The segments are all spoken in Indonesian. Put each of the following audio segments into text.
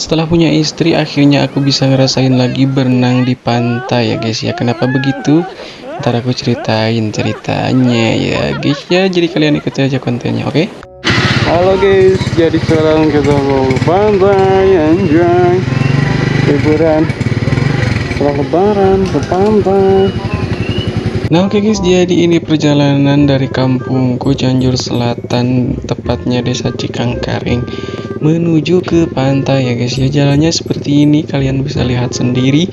Setelah punya istri, akhirnya aku bisa ngerasain lagi berenang di pantai ya guys ya. Kenapa begitu? Ntar aku ceritain ceritanya ya guys ya. Jadi kalian ikuti aja kontennya, oke? Halo guys, jadi sekarang kita mau ke pantai, anjay. Liburan setelah lebaran ke pantai. Nah oke guys, jadi ini perjalanan dari kampungku Cianjur Selatan, tepatnya desa Cikangkaring, menuju ke pantai ya guys ya. Jalannya seperti ini, kalian bisa lihat sendiri.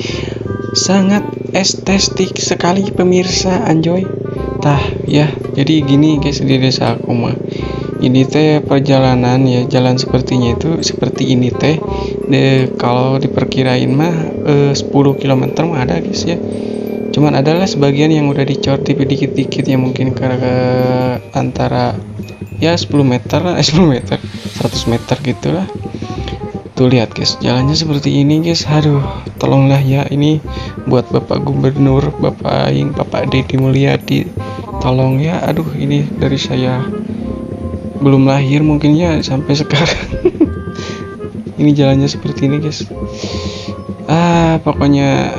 Sangat estetik sekali pemirsa, anjoy. Tah ya, jadi gini guys di desa aku mah. Ini teh perjalanan ya, jalan sepertinya itu seperti ini teh. Kalau diperkirain mah 10 km mah ada guys ya. Cuman adalah sebagian yang udah dicor dikit-dikit ya, mungkin ke antara ya 10 meter lah, 10 meter 100 meter gitulah. Tuh lihat guys, jalannya seperti ini guys. Aduh, tolonglah ya, ini buat Bapak Gubernur, Bapak Aing, Bapak Deddy Mulyadi, tolong ya. Aduh, ini dari saya belum lahir mungkin ya sampai sekarang. Ini jalannya seperti ini guys. Pokoknya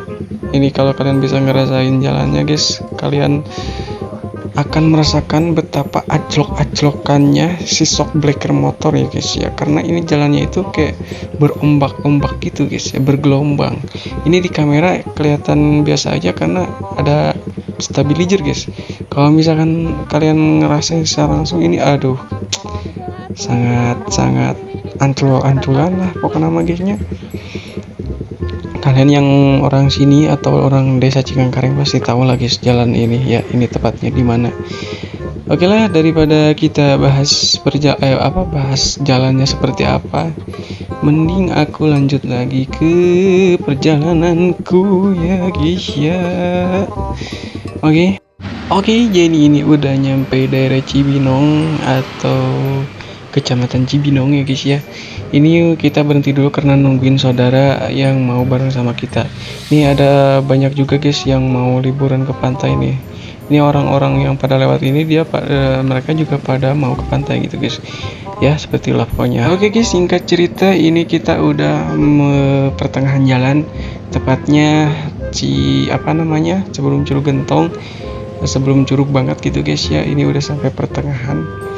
ini kalau kalian bisa ngerasain jalannya guys, kalian akan merasakan betapa aclok-aclokannya si shock breaker motor ya guys ya. Karena ini jalannya itu kayak berombak-ombak gitu guys ya, bergelombang. Ini di kamera kelihatan biasa aja karena ada stabilizer guys. Kalau misalkan kalian ngerasain secara langsung, ini aduh, sangat ancul-anculan lah pokoknya nama guysnya. Kalian yang orang sini atau orang desa Cikangkaring pasti tahu lah guys jalan ini ya, ini tepatnya di mana. Oke lah, daripada kita bahas bahas jalannya seperti apa, mending aku lanjut lagi ke perjalananku ya guys ya. Oke, jadi ini udah nyampe daerah Cibinong atau Kecamatan Cibinong ya guys ya. Ini kita berhenti dulu karena nungguin saudara yang mau bareng sama kita. Ini ada banyak juga guys yang mau liburan ke pantai nih. Ini orang-orang yang pada lewat ini mereka juga pada mau ke pantai gitu guys. Ya seperti itulah pokoknya. Oke guys, singkat cerita ini kita udah pertengahan jalan, tepatnya sebelum Curug Gentong, sebelum curug banget gitu guys ya. Ini udah sampai pertengahan.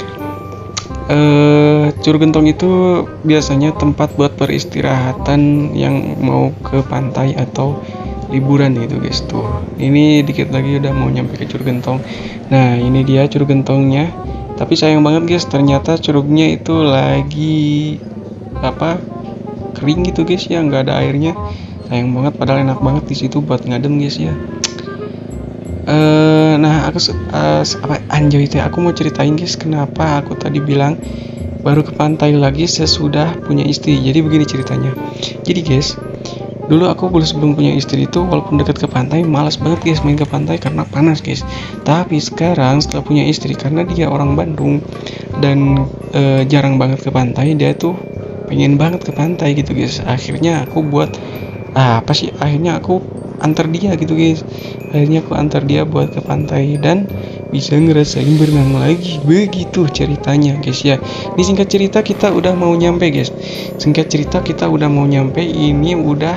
Curug Gentong itu biasanya tempat buat peristirahatan yang mau ke pantai atau liburan gitu guys. Tuh, ini dikit lagi udah mau nyampe ke Curug Gentong. Nah, ini dia Curug Gentongnya. Tapi sayang banget guys, ternyata curugnya itu lagi kering gitu guys ya, nggak ada airnya. Sayang banget, padahal enak banget di situ buat ngadem guys ya. Nah aku anjoy itu aku mau ceritain guys kenapa aku tadi bilang baru ke pantai lagi sesudah punya istri. Jadi begini ceritanya. Jadi guys, dulu aku sebelum punya istri itu walaupun dekat ke pantai malas banget guys main ke pantai karena panas guys. Tapi sekarang setelah punya istri, karena dia orang Bandung dan jarang banget ke pantai, dia tuh pengen banget ke pantai gitu guys. Akhirnya aku antar dia gitu guys. Akhirnya aku antar dia buat ke pantai dan bisa ngerasain berenang lagi. Begitu ceritanya guys ya. Ini singkat cerita kita udah mau nyampe guys. Ini udah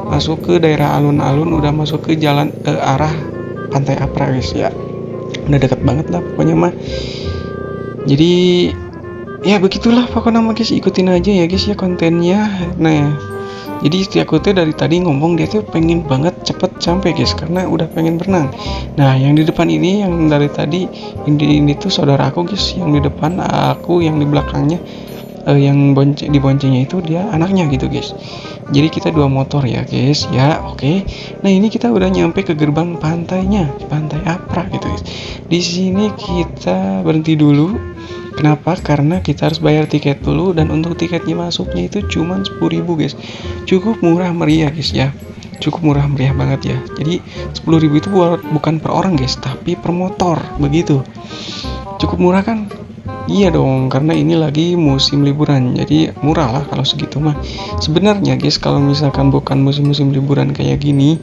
masuk ke daerah alun-alun, udah masuk ke jalan arah Pantai Apra guys ya. Udah deket banget lah pokoknya mah. Jadi ya begitulah pokoknya mah guys, ikutin aja ya guys ya kontennya. Nah, jadi istri aku tuh dari tadi ngomong dia tuh pengen banget cepet sampai guys karena udah pengen berenang. Nah yang di depan ini, yang dari tadi ini tuh saudara aku guys, yang di depan aku, yang di belakangnya yang diboncengnya itu dia anaknya gitu guys. Jadi kita 2 motor ya guys ya. Oke. Nah ini kita udah nyampe ke gerbang pantainya, Pantai Apra gitu guys. Di sini kita berhenti dulu. Kenapa? Karena kita harus bayar tiket dulu, dan untuk tiketnya masuknya itu cuma 10.000 guys. Cukup murah meriah guys ya. Cukup murah meriah banget ya. Jadi 10.000 itu bukan per orang guys, tapi per motor. Begitu. Cukup murah kan? Iya dong, karena ini lagi musim liburan. Jadi murah lah kalau segitu mah. Sebenarnya guys, kalau misalkan bukan musim-musim liburan kayak gini,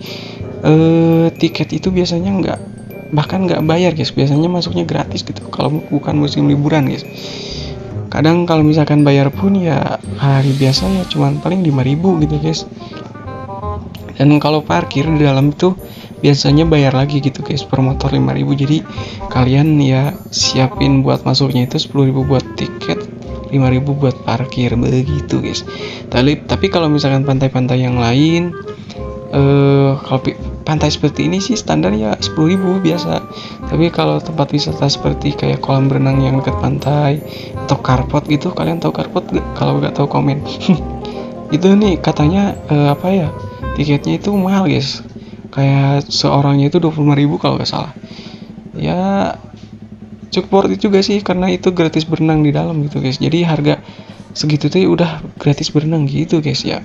tiket itu biasanya bahkan nggak bayar guys, biasanya masuknya gratis gitu kalau bukan musim liburan guys. Kadang kalau misalkan bayar pun ya hari biasa ya cuman paling 5.000 gitu guys. Dan kalau parkir di dalam itu biasanya bayar lagi gitu guys, per motor 5.000. Jadi kalian ya siapin buat masuknya itu 10.000 buat tiket, 5.000 buat parkir begitu guys. Tapi kalau misalkan pantai-pantai yang lain, kalau pantai seperti ini sih standarnya 10.000 biasa. Tapi kalau tempat wisata seperti kayak kolam renang yang dekat pantai atau carport gitu, kalian tahu carport gak? Kalau nggak tahu komen. Itu nih katanya apa ya, tiketnya itu mahal guys, kayak seorangnya itu 25.000 kalau nggak salah. Ya cukup worth it juga sih, karena itu gratis berenang di dalam gitu guys. Jadi harga segitu tuh udah gratis berenang gitu guys ya.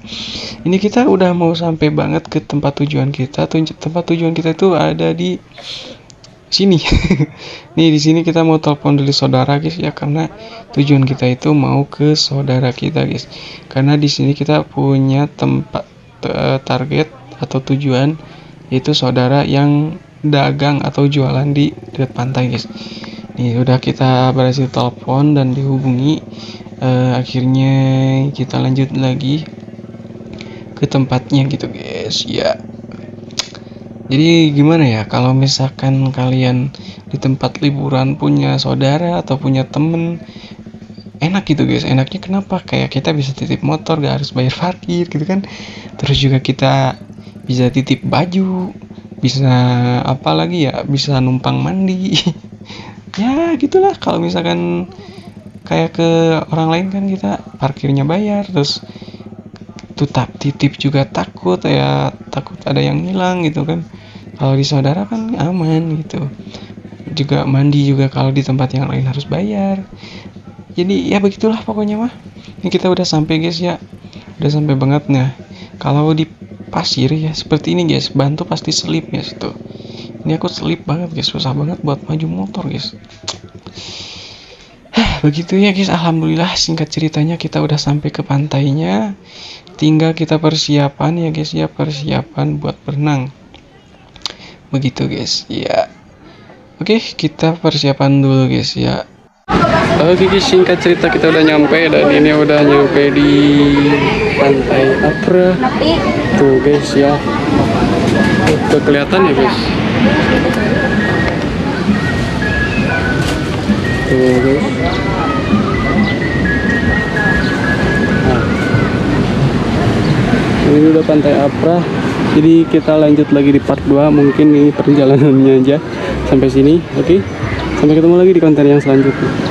Ini kita udah mau sampai banget ke tempat tujuan kita. Tempat tujuan kita itu ada di sini. Nih di sini kita mau telepon dulu saudara guys ya, karena tujuan kita itu mau ke saudara kita guys. Karena di sini kita punya tempat target atau tujuan, yaitu saudara yang dagang atau jualan di dekat pantai guys. Nih udah kita berhasil telepon dan dihubungi. Akhirnya kita lanjut lagi ke tempatnya gitu guys ya. Jadi gimana ya, kalau misalkan kalian di tempat liburan punya saudara atau punya temen, enak gitu guys. Enaknya kenapa? Kayak kita bisa titip motor, gak harus bayar parkir gitu kan. Terus juga kita bisa titip baju, bisa apa lagi ya, bisa numpang mandi. Ya gitulah. Kalau misalkan kayak ke orang lain kan kita parkirnya bayar, terus tetap titip juga takut ada yang hilang gitu kan. Kalau di saudara kan aman gitu. Juga mandi juga kalau di tempat yang lain harus bayar. Jadi ya begitulah pokoknya mah. Ini kita udah sampai guys ya, udah sampai banget. Nah kalau di pasir ya seperti ini guys, ban tuh pasti selip guys tuh. Ini aku selip banget guys, susah banget buat maju motor guys. Begitu ya guys, alhamdulillah singkat ceritanya kita udah sampai ke pantainya. Tinggal kita persiapan ya guys ya, persiapan buat berenang. Begitu guys ya. Oke, kita persiapan dulu guys ya. Oke guys, singkat cerita kita udah nyampe, dan ini udah nyampe di pantai Apra. Tuh guys ya. Tuh kelihatan ya guys. Tuh guys. Ini udah pantai Apra. Jadi kita lanjut lagi di part 2. Mungkin ini perjalanannya aja sampai sini. Oke. Sampai ketemu lagi di konten yang selanjutnya.